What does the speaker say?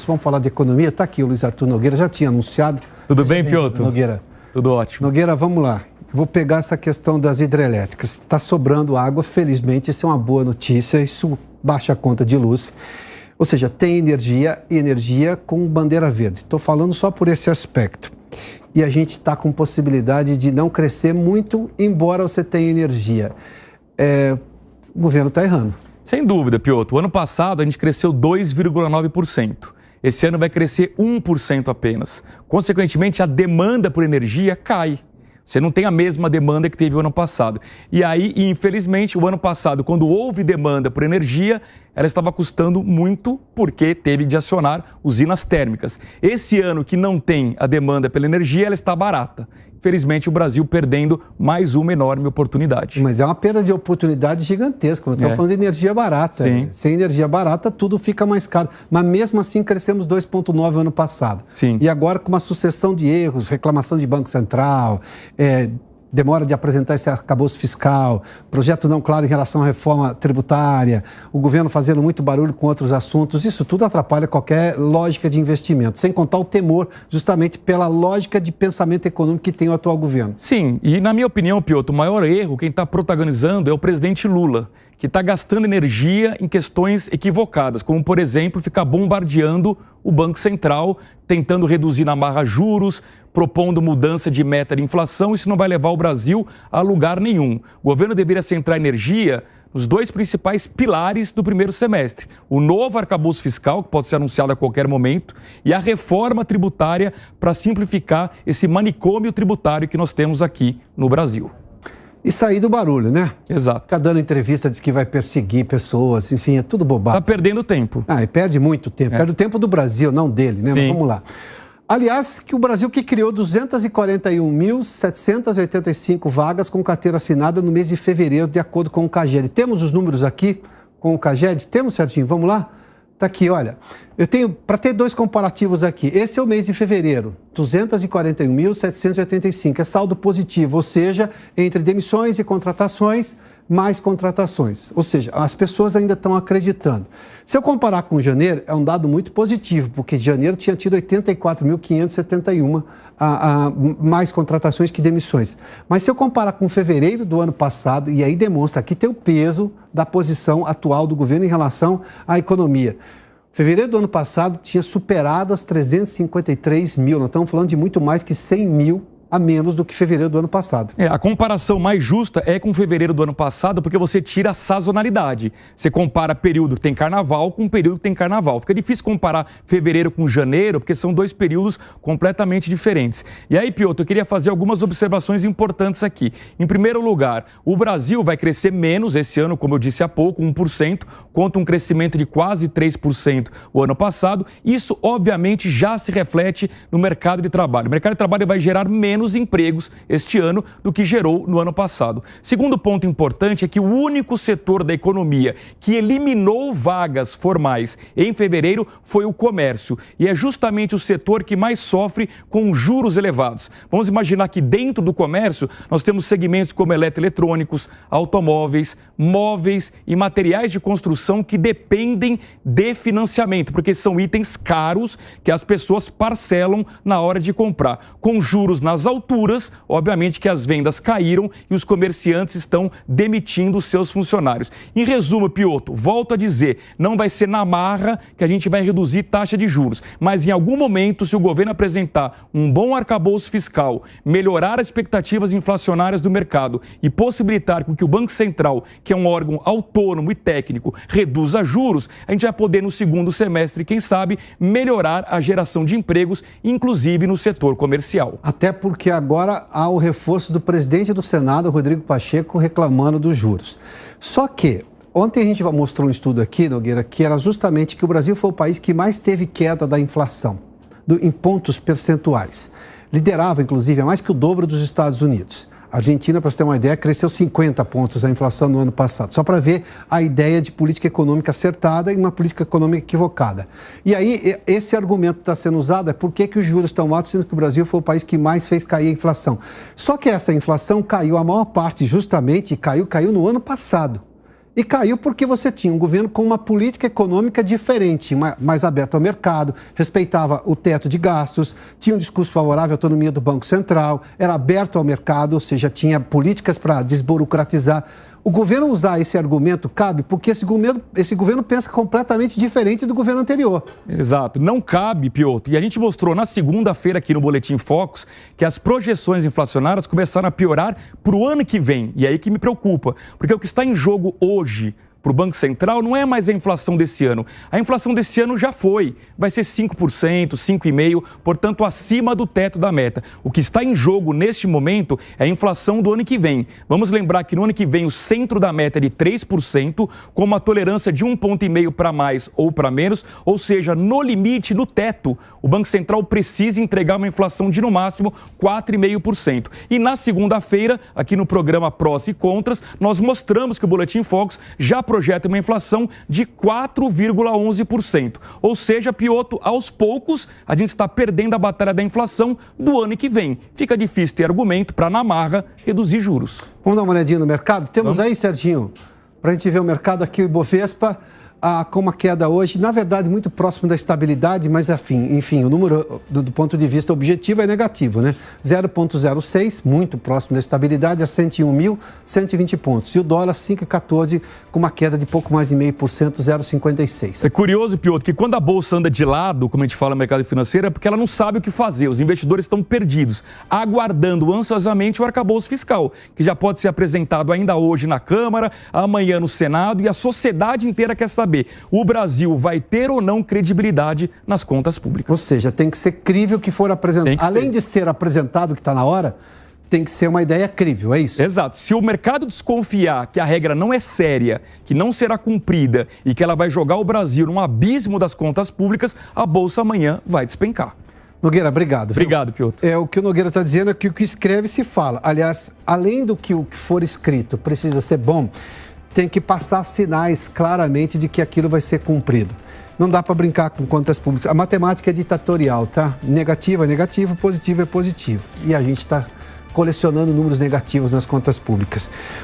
Vamos falar de economia. Está aqui o Luiz Arthur Nogueira, já tinha anunciado. Tudo bem, Piotr? Nogueira. Tudo ótimo. Nogueira, vamos lá. Vou pegar essa questão das hidrelétricas. Está sobrando água, felizmente, isso é uma boa notícia, isso baixa a conta de luz. Ou seja, tem energia e energia com bandeira verde. Estou falando só por esse aspecto. E a gente está com possibilidade de não crescer muito, embora você tenha energia. O governo está errando. Sem dúvida, Piotr. O ano passado a gente cresceu 2,9%. Esse ano vai crescer 1% apenas. Consequentemente, a demanda por energia cai. Você não tem a mesma demanda que teve o ano passado. E aí, infelizmente, o ano passado, quando houve demanda por energia, ela estava custando muito porque teve de acionar usinas térmicas. Esse ano que não tem a demanda pela energia, ela está barata. Infelizmente, o Brasil perdendo mais uma enorme oportunidade. Mas é uma perda de oportunidade gigantesca. Estamos falando de energia barata. Sim. Sem energia barata, tudo fica mais caro. Mas mesmo assim, crescemos 2,9% ano passado. Sim. E agora, com uma sucessão de erros, reclamação de Banco Central, demora de apresentar esse arcabouço fiscal, projeto não claro em relação à reforma tributária, o governo fazendo muito barulho com outros assuntos, isso tudo atrapalha qualquer lógica de investimento, sem contar o temor justamente pela lógica de pensamento econômico que tem o atual governo. Sim, e na minha opinião, Piotr, o maior erro, quem está protagonizando é o presidente Lula, que está gastando energia em questões equivocadas, como, por exemplo, ficar bombardeando o Banco Central, tentando reduzir na marra juros, propondo mudança de meta de inflação. Isso não vai levar o Brasil a lugar nenhum. O governo deveria centrar energia nos dois principais pilares do primeiro semestre. O novo arcabouço fiscal, que pode ser anunciado a qualquer momento, e a reforma tributária para simplificar esse manicômio tributário que nós temos aqui no Brasil. E sair do barulho, né? Exato. Fica dando entrevista, diz que vai perseguir pessoas, enfim, é tudo bobagem. Está perdendo tempo. E perde muito tempo. Perde o tempo do Brasil, não dele, né? Sim. Mas vamos lá. Aliás, que o Brasil que criou 241.785 vagas com carteira assinada no mês de fevereiro, de acordo com o CAGED. Temos os números aqui com o CAGED? Temos, Serginho? Vamos lá? Está aqui, olha. Eu tenho, para ter dois comparativos aqui, esse é o mês de fevereiro, 241.785, é saldo positivo, ou seja, entre demissões e contratações, mais contratações. Ou seja, as pessoas ainda estão acreditando. Se eu comparar com janeiro, é um dado muito positivo, porque janeiro tinha tido 84.571 mais contratações que demissões. Mas se eu comparar com fevereiro do ano passado, e aí demonstra aqui tem o peso da posição atual do governo em relação à economia. Fevereiro do ano passado tinha superado as 353 mil. Nós estamos falando de muito mais que 100 mil a menos do que fevereiro do ano passado. A comparação mais justa é com fevereiro do ano passado, porque você tira a sazonalidade. Você compara período que tem carnaval com período que tem carnaval. Fica difícil comparar fevereiro com janeiro, porque são dois períodos completamente diferentes. E aí, Piotr, eu queria fazer algumas observações importantes aqui. Em primeiro lugar, o Brasil vai crescer menos esse ano, como eu disse há pouco, 1%, contra um crescimento de quase 3% o ano passado. Isso, obviamente, já se reflete no mercado de trabalho. O mercado de trabalho vai gerar menos empregos este ano do que gerou no ano passado. Segundo ponto importante é que o único setor da economia que eliminou vagas formais em fevereiro foi o comércio. E é justamente o setor que mais sofre com juros elevados. Vamos imaginar que dentro do comércio nós temos segmentos como eletroeletrônicos, automóveis, móveis e materiais de construção que dependem de financiamento, porque são itens caros que as pessoas parcelam na hora de comprar. Com juros nas alturas, obviamente que as vendas caíram e os comerciantes estão demitindo os seus funcionários. Em resumo, Piotr, volto a dizer, não vai ser na marra que a gente vai reduzir taxa de juros, mas em algum momento, se o governo apresentar um bom arcabouço fiscal, melhorar as expectativas inflacionárias do mercado e possibilitar com que o Banco Central, que é um órgão autônomo e técnico, reduza juros, a gente vai poder no segundo semestre, quem sabe, melhorar a geração de empregos, inclusive no setor comercial. Até porque agora há o reforço do presidente do Senado, Rodrigo Pacheco, reclamando dos juros. Só que ontem a gente mostrou um estudo aqui, Nogueira, que era justamente que o Brasil foi o país que mais teve queda da inflação, em pontos percentuais. Liderava, inclusive, a mais que o dobro dos Estados Unidos. A Argentina, para você ter uma ideia, cresceu 50 pontos a inflação no ano passado. Só para ver a ideia de política econômica acertada e uma política econômica equivocada. E aí, esse argumento está sendo usado é por que os juros estão altos, sendo que o Brasil foi o país que mais fez cair a inflação. Só que essa inflação caiu, a maior parte justamente caiu no ano passado. E caiu porque você tinha um governo com uma política econômica diferente, mais aberto ao mercado, respeitava o teto de gastos, tinha um discurso favorável à autonomia do Banco Central, era aberto ao mercado, ou seja, tinha políticas para desburocratizar. O governo usar esse argumento cabe porque esse governo pensa completamente diferente do governo anterior. Exato, não cabe, Piotr. E a gente mostrou na segunda-feira aqui no Boletim Focus que as projeções inflacionárias começaram a piorar para o ano que vem. E é aí que me preocupa, porque o que está em jogo hoje para o Banco Central não é mais a inflação desse ano. A inflação desse ano já foi, vai ser 5%, 5,5%, portanto acima do teto da meta. O que está em jogo neste momento é a inflação do ano que vem. Vamos lembrar que no ano que vem o centro da meta é de 3%, com uma tolerância de 1,5 ponto para mais ou para menos, ou seja, no limite, no teto, o Banco Central precisa entregar uma inflação de no máximo 4,5%. E na segunda-feira, aqui no programa Prós e Contras, nós mostramos que o Boletim Focus já projeta uma inflação de 4,11%. Ou seja, Piotr, aos poucos, a gente está perdendo a batalha da inflação do ano que vem. Fica difícil ter argumento para, na marra, reduzir juros. Vamos dar uma olhadinha no mercado? Temos aí, Serginho, para a gente ver o mercado aqui, o Ibovespa, com uma queda hoje, na verdade, muito próximo da estabilidade, mas, enfim, o número, do ponto de vista objetivo, é negativo, né? 0,06, muito próximo da estabilidade, a 101.120 pontos. E o dólar, 5,14, com uma queda de pouco mais de 0,5%, 0,56. É curioso, Piotr, que quando a bolsa anda de lado, como a gente fala no mercado financeiro, é porque ela não sabe o que fazer. Os investidores estão perdidos, aguardando ansiosamente o arcabouço fiscal, que já pode ser apresentado ainda hoje na Câmara, amanhã no Senado, e a sociedade inteira quer saber: o Brasil vai ter ou não credibilidade nas contas públicas. Ou seja, tem que ser crível o que for apresentado. Além de ser apresentado, que está na hora, tem que ser uma ideia crível, é isso? Exato. Se o mercado desconfiar que a regra não é séria, que não será cumprida e que ela vai jogar o Brasil num abismo das contas públicas, a Bolsa amanhã vai despencar. Nogueira, obrigado. Obrigado, Piotr. O que o Nogueira está dizendo é que o que escreve se fala. Aliás, além do que o que for escrito precisa ser bom, tem que passar sinais claramente de que aquilo vai ser cumprido. Não dá para brincar com contas públicas. A matemática é ditatorial, tá? Negativo é negativo, positivo é positivo. E a gente está colecionando números negativos nas contas públicas.